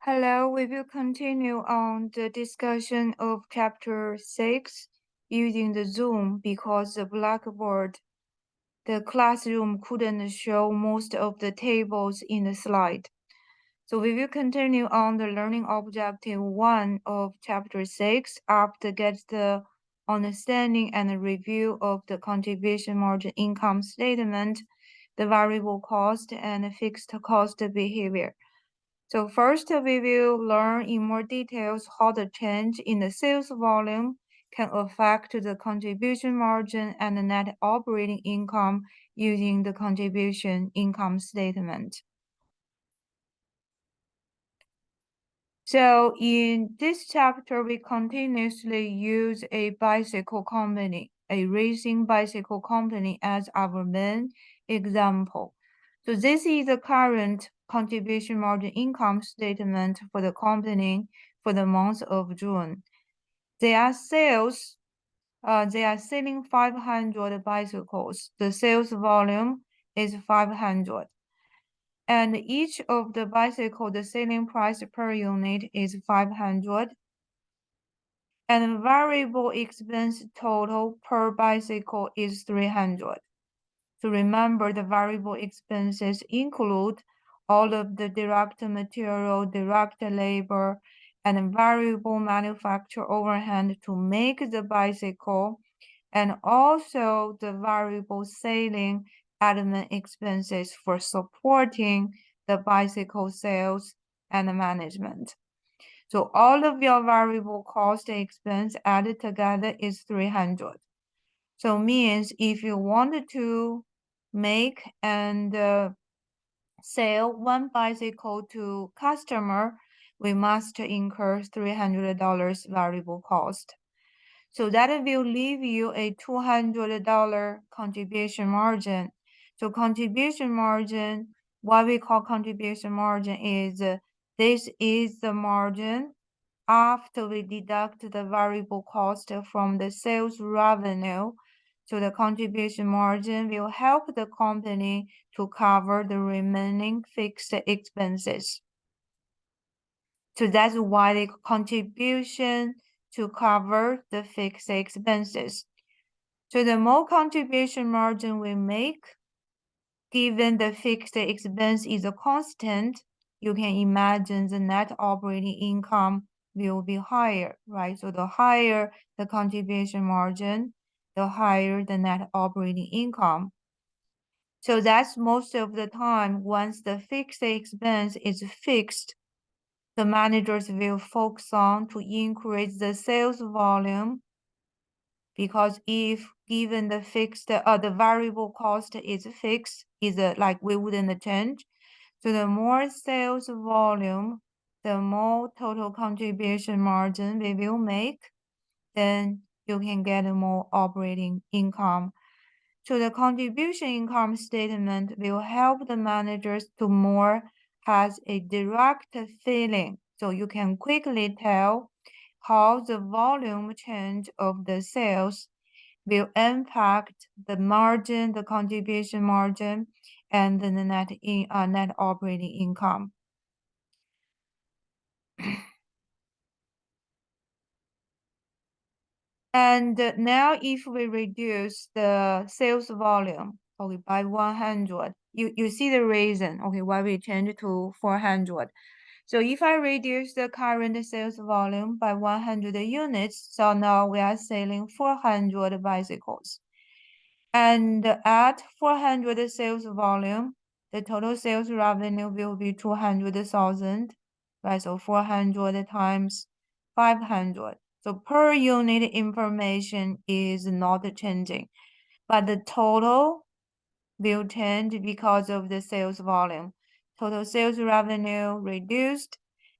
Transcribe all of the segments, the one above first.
Hello, we will continue on the discussion of chapter 6 using the Zoom because the Blackboard, the classroom couldn't show most of the tables in the slide. So we will continue on the learning objective 1 of chapter 6 after get the understanding and review of the contribution margin income statement, the variable cost and fixed cost behavior. So first, we will learn in more details how the change in the sales volume can affect the contribution margin and the net operating income using the contribution income statement. So in this chapter, we continuously use a bicycle company, a racing bicycle company as our main example. So this is the current contribution margin income statement for the company for the month of June. They are selling 500 bicycles. The sales volume is 500. And each of the bicycle, the selling price per unit is 500. And variable expense total per bicycle is 300. So remember, the variable expenses include all of the direct material, direct labor, and variable manufacturer overhead to make the bicycle, and also the variable selling admin expenses for supporting the bicycle sales and management. So all of your variable cost expense added together is 300. So means if you wanted to make and sell one bicycle to customer, we must incur $300 variable cost. So that will leave you a $200 contribution margin. So contribution margin, what we call contribution margin is this is the margin after we deduct the variable cost from the sales revenue. So the contribution margin will help the company to cover the remaining fixed expenses. So that's why the contribution to cover the fixed expenses. So the more contribution margin we make, given the fixed expense is a constant, you can imagine the net operating income will be higher, right? So the higher the contribution margin, the higher the net operating income. So that's most of the time, once the fixed expense is fixed, the managers will focus on to increase the sales volume, because if given the fixed, the variable cost is fixed, is like we wouldn't change. So the more sales volume, the more total contribution margin we will make, then you can get more operating income. So the contribution income statement will help the managers to more has a direct feeling. So you can quickly tell how the volume change of the sales will impact the margin, the contribution margin, and the net operating income. And now if we reduce the sales volume, okay, by 100, you see the reason, okay, why we change to 400. So if I reduce the current sales volume by 100 units, so now we are selling 400 bicycles. And at 400 sales volume, the total sales revenue will be 200,000, right? So 400 times 500. So per unit information is not changing, but the total will change because of the sales volume. Total sales revenue reduced,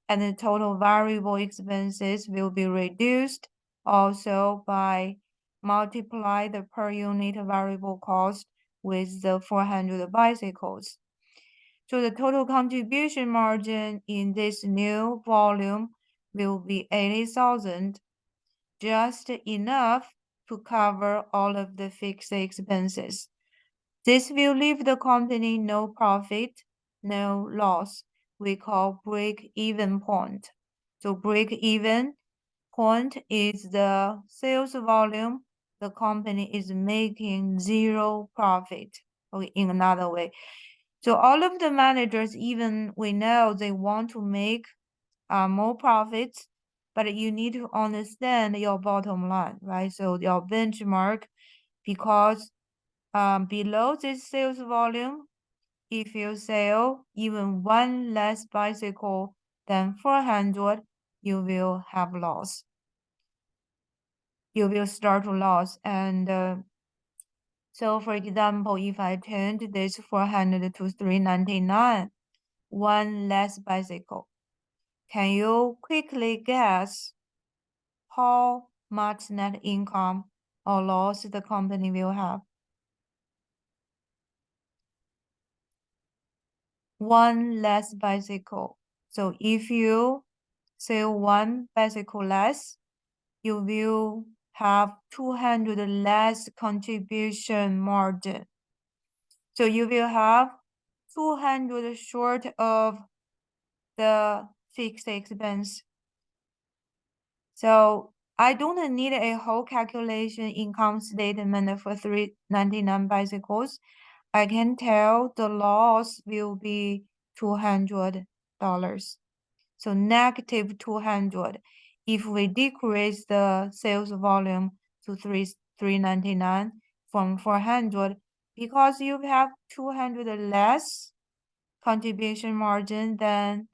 and the total variable expenses will be reduced also by multiply the per unit variable cost with the 400 bicycles. So the total contribution margin in this new volume will be 80,000, just enough to cover all of the fixed expenses. This will leave the company no profit, no loss. we call break-even point. So break-even point is the sales volume the company is making zero profit. Okay, in another way. So all of the managers, even we know they want to make more profits, but you need to understand your bottom line, right? So your benchmark, because below this sales volume, if you sell even one less bicycle than 400, you will have loss. You will start to lose. And so for example, if I turned this 400 to 399, one less bicycle, can you quickly guess how much net income or loss the company will have? One less bicycle. So if you sell one bicycle less, you will have 200 less contribution margin. So you will have 200 short of the fixed expense. So I don't need a whole calculation income statement for 399 bicycles. I can tell the loss will be $200. So negative 200. If we decrease the sales volume to 399 from 400, because you have 200 less contribution margin than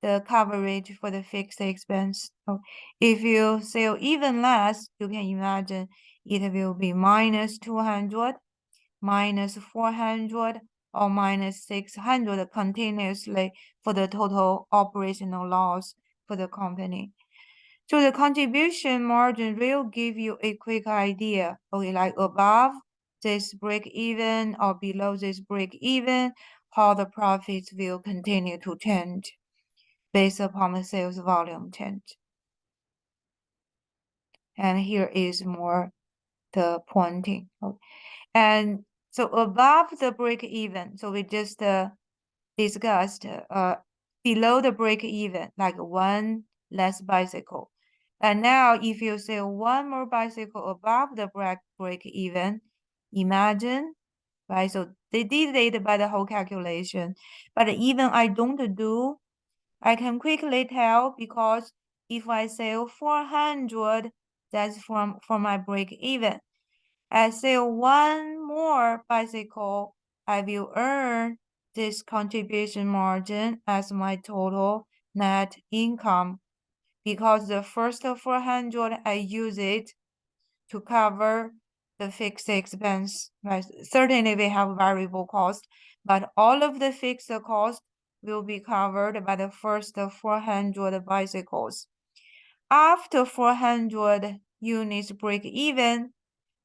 the coverage for the fixed expense. So if you sell even less, you can imagine it will be minus 200, minus 400, or minus 600 continuously for the total operational loss for the company. So the contribution margin will give you a quick idea, okay, like above this break even or below this break even, how the profits will continue to change based upon the sales volume change. And here is more the pointing. And so above the break even, so we just discussed below the break even, like one less bicycle. And now if you sell one more bicycle above the break even, imagine, right? So they did it by the whole calculation, but even I don't do, I can quickly tell because if I sell 400, that's from my break even. I sell one more bicycle, I will earn this contribution margin as my total net income because the first 400 I use it to cover the fixed expense, right? Certainly we have variable cost, but all of the fixed cost will be covered by the first 400 bicycles. After 400 units break even,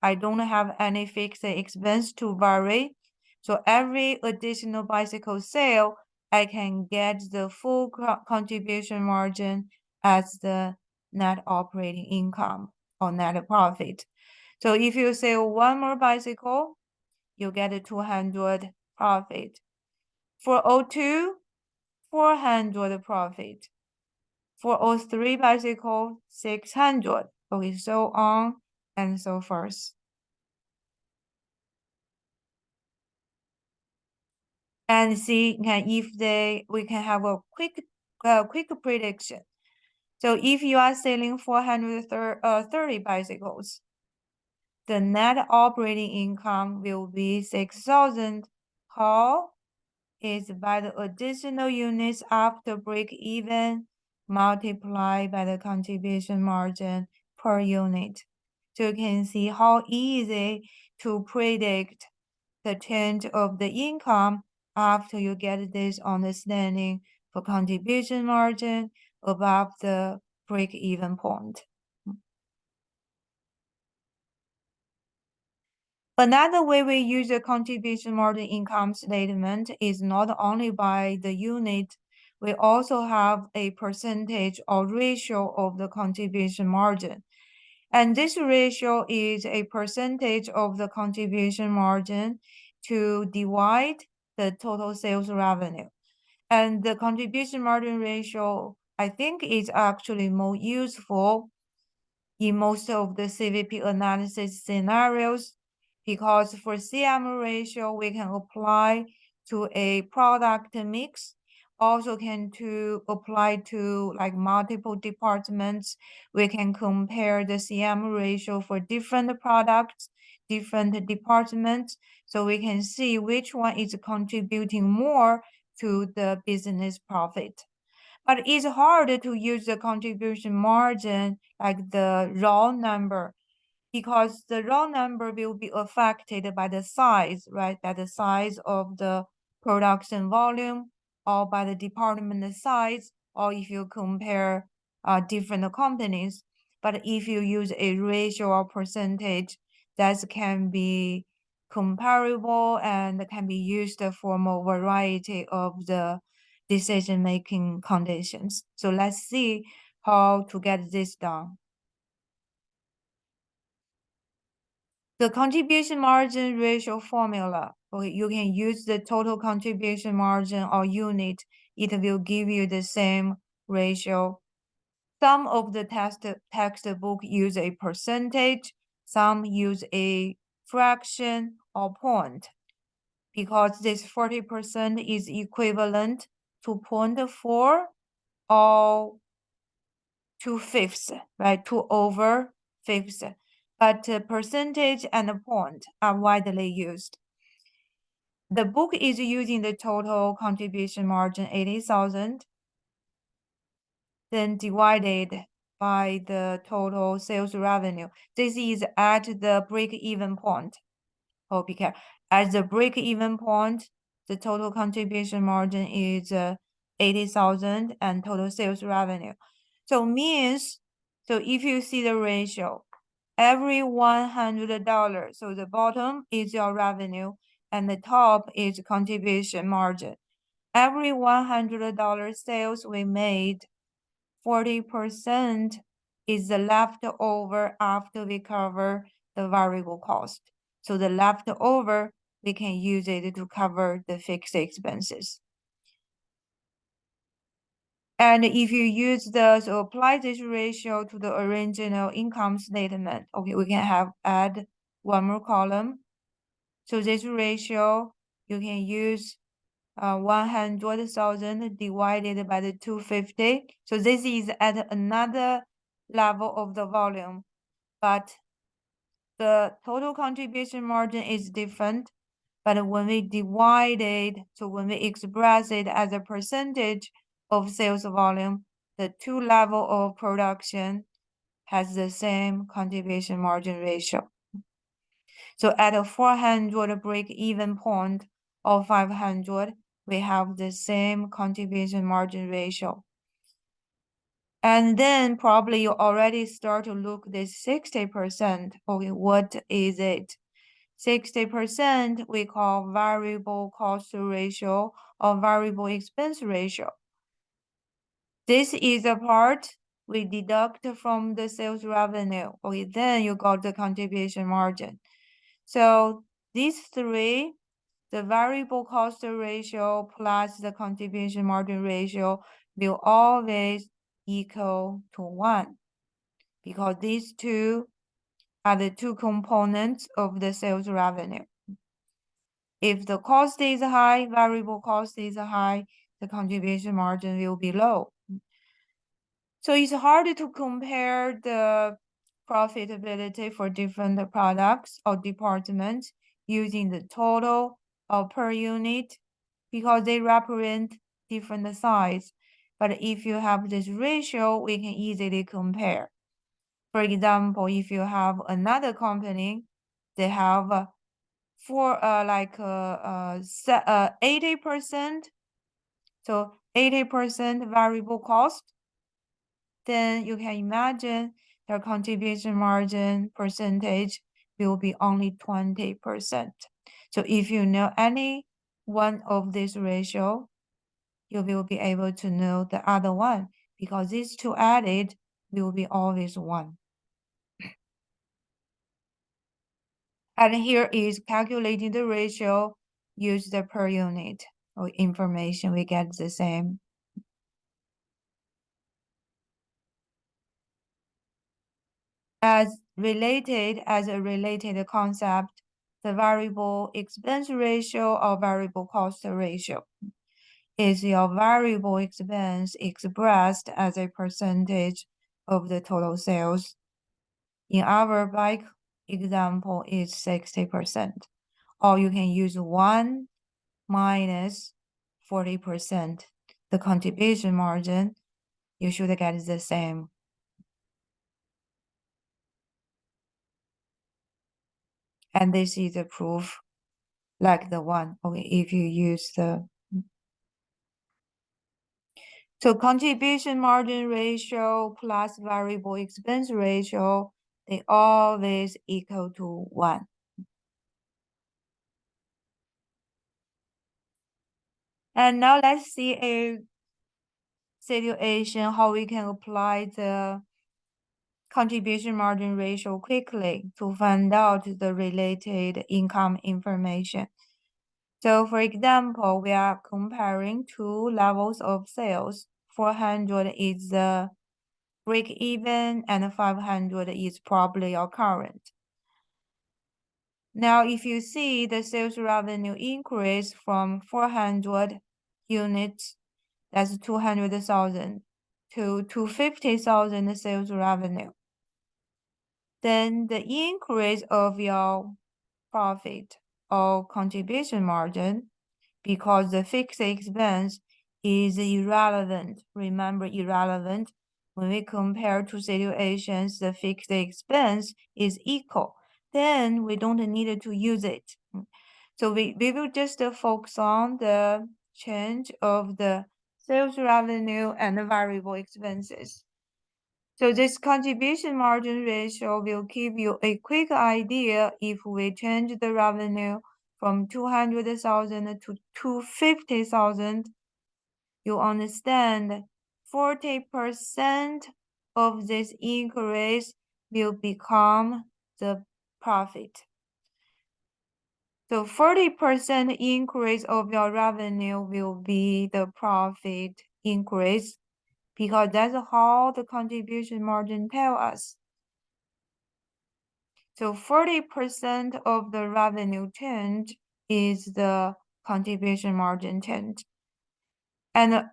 I don't have any fixed expense to vary. So every additional bicycle sale, I can get the full contribution margin as the net operating income or net profit. So if you sell one more bicycle, you get a 200 profit. For O2, 400 profit. For O3 bicycle, 600. Okay, so on and so forth. And see if we can have a quick prediction. So if you are selling 430 bicycles, the net operating income will be 6,000. How is by the additional units after break even multiplied by the contribution margin per unit. So you can see how easy to predict the change of the income after you get this understanding for contribution margin above the break-even point. Another way we use the contribution margin income statement is not only by the unit, we also have a percentage or ratio of the contribution margin. And this ratio is a percentage of the contribution margin to divide the total sales revenue. And the contribution margin ratio, I think, is actually more useful in most of the CVP analysis scenarios, because for CM ratio, we can apply to a product mix, also can to apply to like multiple departments. We can compare the CM ratio for different products, different departments, so we can see which one is contributing more to the business profit. But it's hard to use the contribution margin like the raw number, because the raw number will be affected by the size, right? By the size of the production volume, or by the department size, or if you compare different companies. But if you use a ratio or percentage, that can be comparable and can be used for more variety of the decision-making conditions. So let's see how to get this done. The contribution margin ratio formula, okay, you can use the total contribution margin or unit. It will give you the same ratio. Some of the textbook use a percentage, some use a fraction or point, because this 40% is equivalent to 0.4 or 2/5, right? 2/5. But percentage and point are widely used. The book is using the total contribution margin 80,000, then divided by the total sales revenue. This is at the break-even point. Hope you can. At the break-even point, the total contribution margin is 80,000 and total sales revenue. So means, so if you see the ratio, every $100, so the bottom is your revenue and the top is contribution margin. Every $100 sales we made, 40% is the leftover after we cover the variable cost. So the leftover, we can use it to cover the fixed expenses. And if you use so apply this ratio to the original income statement, okay, we can add one more column. So this ratio, you can use 100,000 divided by the 250. So this is at another level of the volume, but the total contribution margin is different. But when we divide it, so when we express it as a percentage of sales volume, the two level of production has the same contribution margin ratio. So at a 400 break-even point or 500, we have the same contribution margin ratio. And then probably you already start to look this 60%. Okay, what is it? 60% we call variable cost ratio or variable expense ratio. This is the part we deduct from the sales revenue. Okay, then you got the contribution margin. So these three, the variable cost ratio plus the contribution margin ratio, will always equal to 1, because these two are the two components of the sales revenue. If the cost is high, variable cost is high, the contribution margin will be low. So it's hard to compare the profitability for different products or departments using the total or per unit, because they represent different size. But if you have this ratio, we can easily compare. For example, if you have another company, they have 80%, so 80% variable cost, then you can imagine their contribution margin percentage will be only 20%. So if you know any one of this ratio, you will be able to know the other one, because these two added will be always 1. And here is calculating the ratio, use the per unit. or information, we get the same. As a related concept, the variable expense ratio or variable cost ratio is your variable expense expressed as a percentage of the total sales. In our bike example, it's 60%, or you can use 1 minus 40%. The contribution margin, you should get the same. And this is a proof like the one, okay, if you use the. So contribution margin ratio plus variable expense ratio, they always equal to 1. And now let's see a situation how we can apply the contribution margin ratio quickly to find out the related income information. So for example, we are comparing two levels of sales. 400 is the break even and 500 is probably your current. Now, if you see the sales revenue increase from 400 units, that's 200,000 to 250,000 sales revenue, then the increase of your profit or contribution margin, because the fixed expense is irrelevant. Remember, irrelevant. When we compare two situations, the fixed expense is equal. Then we don't need to use it. So we will just focus on the change of the sales revenue and the variable expenses. So this contribution margin ratio will give you a quick idea if we change the revenue from 200,000 to 250,000. You understand 40% of this increase will become the profit. So 40% increase of your revenue will be the profit increase, because that's how the contribution margin tell us. So 40% of the revenue change is the contribution margin change. And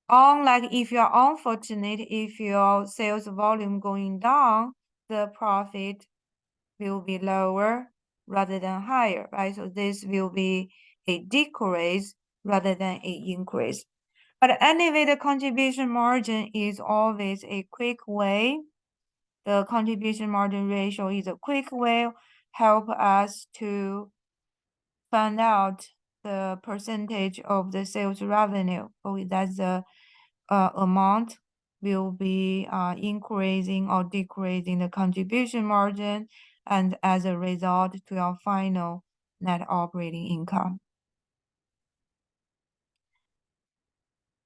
unlike if you're unfortunate, if your sales volume going down, the profit will be lower rather than higher, right? So this will be a decrease rather than an increase. But anyway, the contribution margin is always a quick way. The contribution margin ratio is a quick way help us to find out the percentage of the sales revenue. Okay, that's the amount will be increasing or decreasing the contribution margin, and as a result to your final net operating income.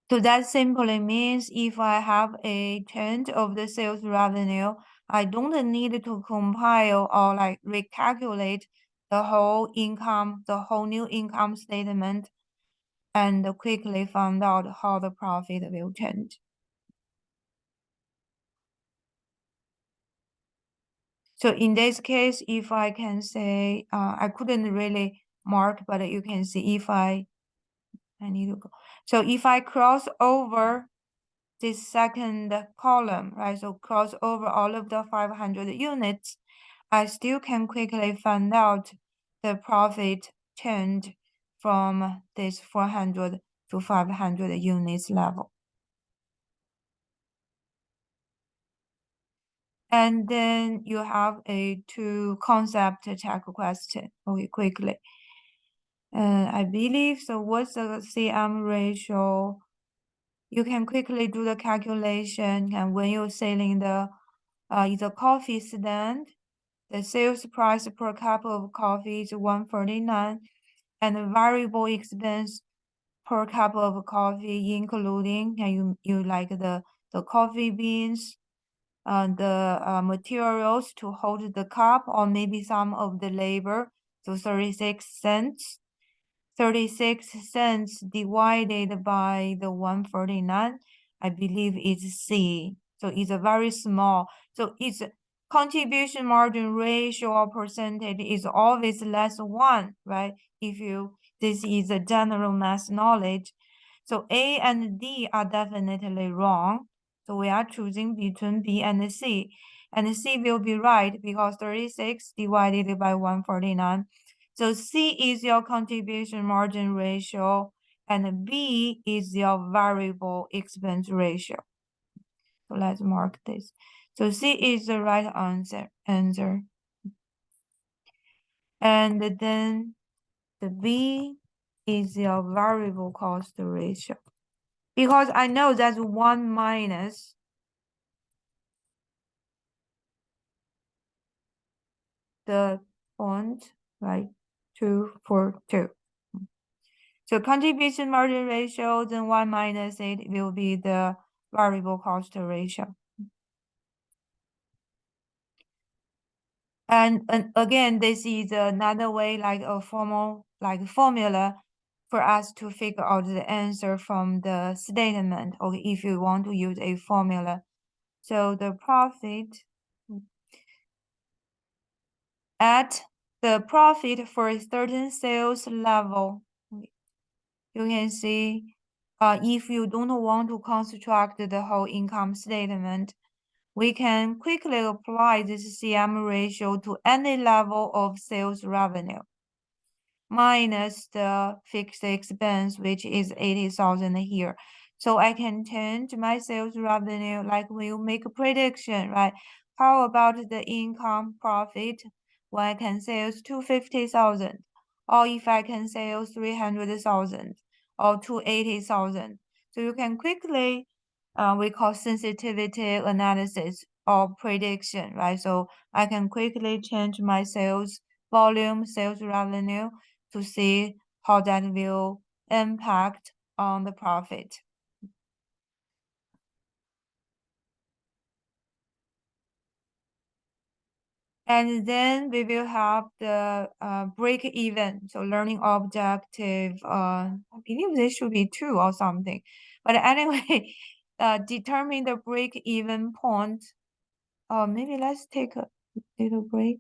So that simply means if I have a change of the sales revenue, I don't need to compile or like recalculate the whole income, the whole new income statement, and quickly find out how the profit will change. So in this case, if I can say, I couldn't really mark, but you can see if I need to go. So if I cross over this second column, right? So cross over all of the 500 units, I still can quickly find out the profit change from this 400 to 500 units level. And then you have a two concept check question. Okay, quickly. I believe, so what's the CM ratio? You can quickly do the calculation, and when you're selling the is a coffee stand, the sales price per cup of coffee is 149, and the variable expense per cup of coffee, including and you like the coffee beans, the materials to hold the cup, or maybe some of the labor, so 36 cents. 36 cents divided by the 149, I believe is C. So it's a very small. So its contribution margin ratio or percentage is always less than 1, right? This is a general math knowledge. So A and D are definitely wrong. So we are choosing between B and C. And C will be right because 36 divided by 149. So C is your contribution margin ratio and B is your variable expense ratio. So let's mark this. So C is the right answer. And then the B is your variable cost ratio. Because I know that's 1 minus the point, right? 242. So contribution margin ratio, then 1 minus it will be the variable cost ratio. And again, this is another way, like a formula for us to figure out the answer from the statement, or if you want to use a formula. So the profit for a certain sales level, you can see if you don't want to construct the whole income statement, we can quickly apply this CM ratio to any level of sales revenue minus the fixed expense, which is 80,000 here. So I can change my sales revenue, like we'll make a prediction, right? How about the income profit when I can sales 250,000, or if I can sales 300,000 or 280,000. So you can quickly, we call sensitivity analysis or prediction, right? So I can quickly change my sales volume, sales revenue to see how that will impact on the profit. And then we will have the break even. So learning objective, I believe this should be 2 or something. But anyway, determine the break even point. Maybe let's take a little break.